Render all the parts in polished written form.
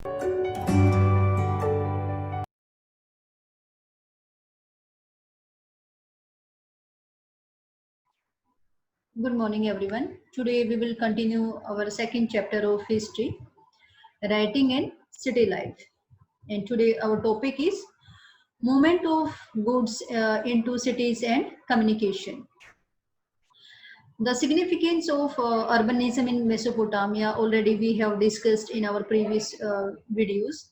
Good morning, everyone. Today we will continue our second chapter of history, writing and city life. And today our topic is movement of goods into cities and communication. The significance of urbanism in Mesopotamia already we have discussed in our previous videos.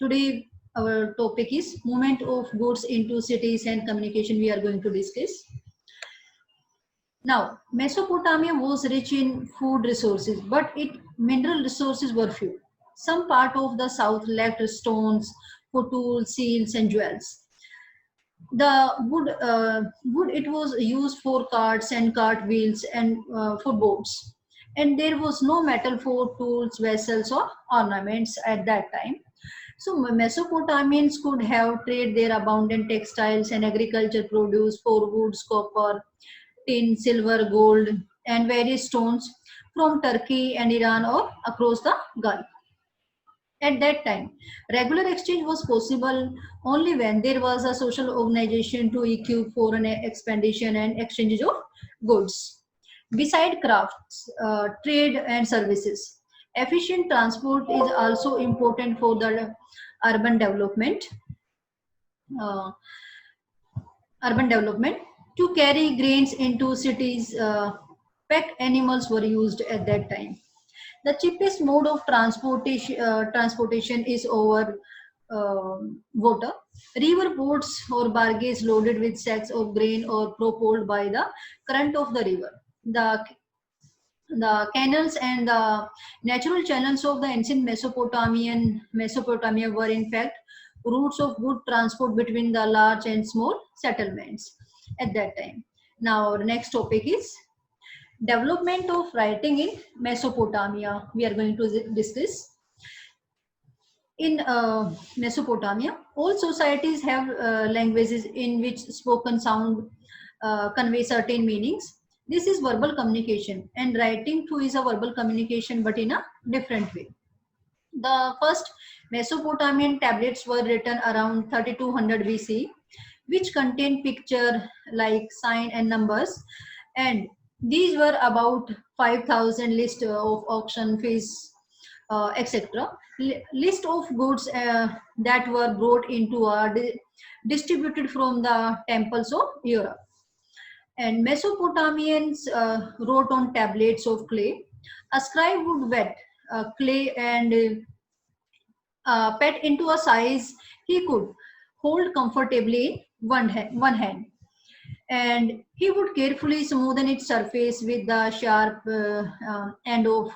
Today our topic is movement of goods into cities and communication we are going to discuss. Now, Mesopotamia was rich in food resources, but its mineral resources were few. Some part of the south lacked stones for tools, seals, and jewels. The wood it was used for carts and cart wheels and for boats, and there was no metal for tools, vessels, or ornaments at that time. So Mesopotamians could have traded their abundant textiles and agriculture produce for woods, copper, tin, silver, gold, and various stones from Turkey and Iran or across the Gulf. At that time, regular exchange was possible only when there was a social organization to equip foreign expedition and exchange of goods. Beside crafts, trade and services, efficient transport is also important for the urban development. Uh, urban development to carry grains into cities. Pack animals were used at that time. The cheapest mode of transportation is over water. River boats or barges loaded with sacks of grain or propelled by the current of the river. The canals and the natural channels of the ancient Mesopotamia were in fact routes of good transport between the large and small settlements at that time. Now, our next topic is development of writing in Mesopotamia. We are going to discuss. In Mesopotamia, all societies have languages in which spoken sound convey certain meanings. This is verbal communication, and writing too is a verbal communication, but in a different way. The first Mesopotamian tablets were written around 3200 BC, which contain picture like sign and numbers, and these were about 5,000 list of auction fees, etc. List of goods that were brought into or distributed from the temples of Europe. And Mesopotamians wrote on tablets of clay. A scribe would wet clay and pet into a size he could hold comfortably in one hand, and he would carefully smoothen its surface with the sharp end of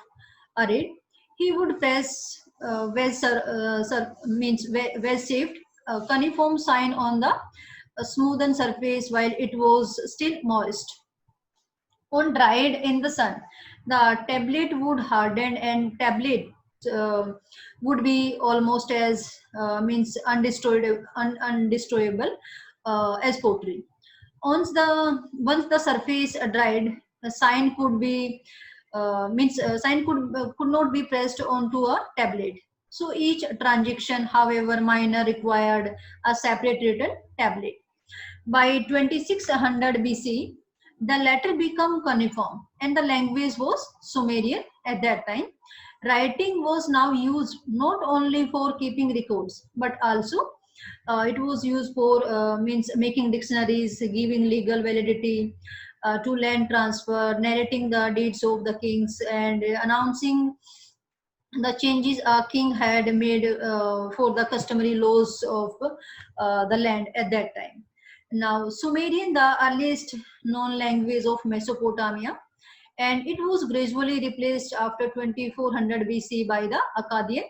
a reed. He would press wedge shaped cuneiform sign on the smoothened surface while it was still moist. On dried in the sun, the tablet would harden and tablet uh, would be almost as undestroyable as pottery. Once the surface dried, the sign could be sign could not be pressed onto a tablet. So each transaction, however minor, required a separate written tablet. By 2600 BC, the latter became cuneiform and the language was Sumerian at that time. Writing was now used not only for keeping records but also it was used for means making dictionaries, giving legal validity to land transfer, narrating the deeds of the kings, and announcing the changes a king had made for the customary laws of the land at that time. Now, Sumerian, the earliest known language of Mesopotamia, and it was gradually replaced after 2400 BC by the Akkadian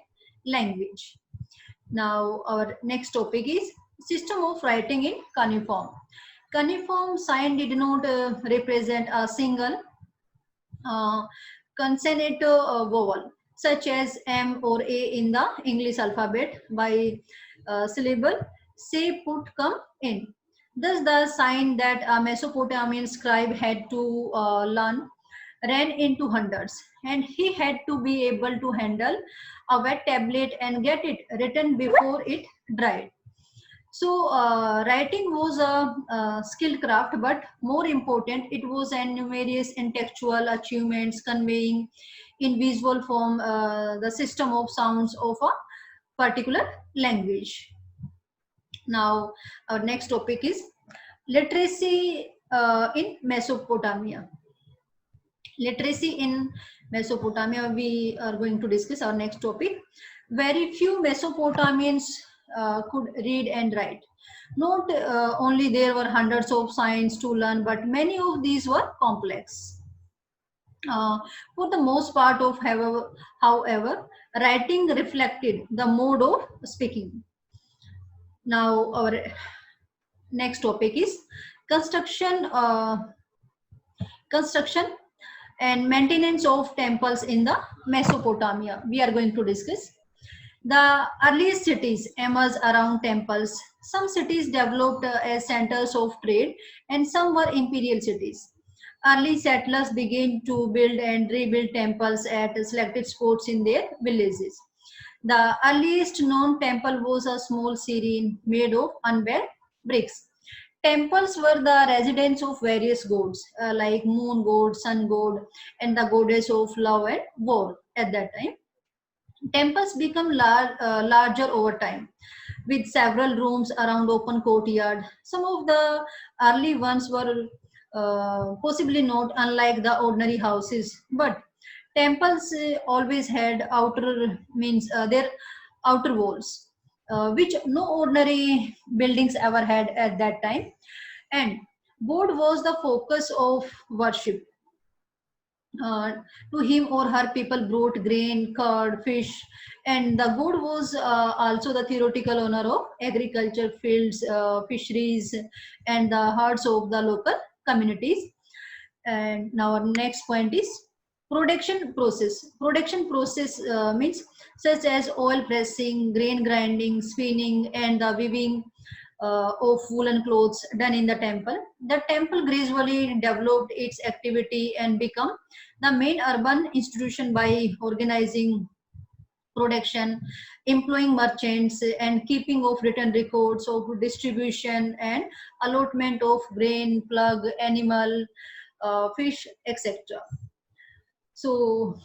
language. Now, our next topic is system of writing in cuneiform. Cuneiform sign did not represent a single uh, consonant vowel, such as M or A in the English alphabet by syllable, say, put, come, in. Thus, the sign that a Mesopotamian scribe had to learn ran into hundreds, and he had to be able to handle a wet tablet and get it written before it dried. So writing was a skilled craft, but more important, it was an numerous intellectual achievements conveying in visual form the system of sounds of a particular language. Now, our next topic is literacy in Mesopotamia. Literacy in Mesopotamia, we are going to discuss our next topic. Very few Mesopotamians could read and write. Not only there were hundreds of signs to learn, but many of these were complex. For the most part of however, writing reflected the mode of speaking. Now our next topic is construction, construction and maintenance of temples in the Mesopotamia. We are going to discuss. The earliest cities emerged around temples. Some cities developed as centers of trade, and some were imperial cities. Early settlers began to build and rebuild temples at selected spots in their villages. The earliest known temple was a small Syrian made of unbuilt bricks. Temples were the residence of various gods like moon god, sun god, and the goddess of love and war at that time. Temples become larger over time with several rooms around open courtyard. Some of the early ones were possibly not unlike the ordinary houses, but temples always had outer means their outer walls, which no ordinary buildings ever had at that time. And God was the focus of worship. uh, to him or her people brought grain, curd, fish, and the god was also the theoretical owner of agriculture, fields, fisheries, and the hearts of the local communities. And now our next point is production process. Production process means such as oil pressing, grain grinding, spinning, and the weaving of woolen clothes done in the temple. The temple gradually developed its activity and become the main urban institution by organizing production, employing merchants, and keeping of written records of distribution and allotment of grain, plug, animal, fish, etc. So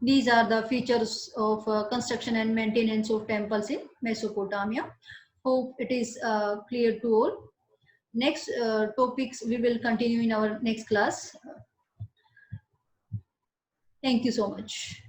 these are the features of construction and maintenance of temples in Mesopotamia. Hope it is clear to all. Next topics we will continue in our next class. Thank you so much.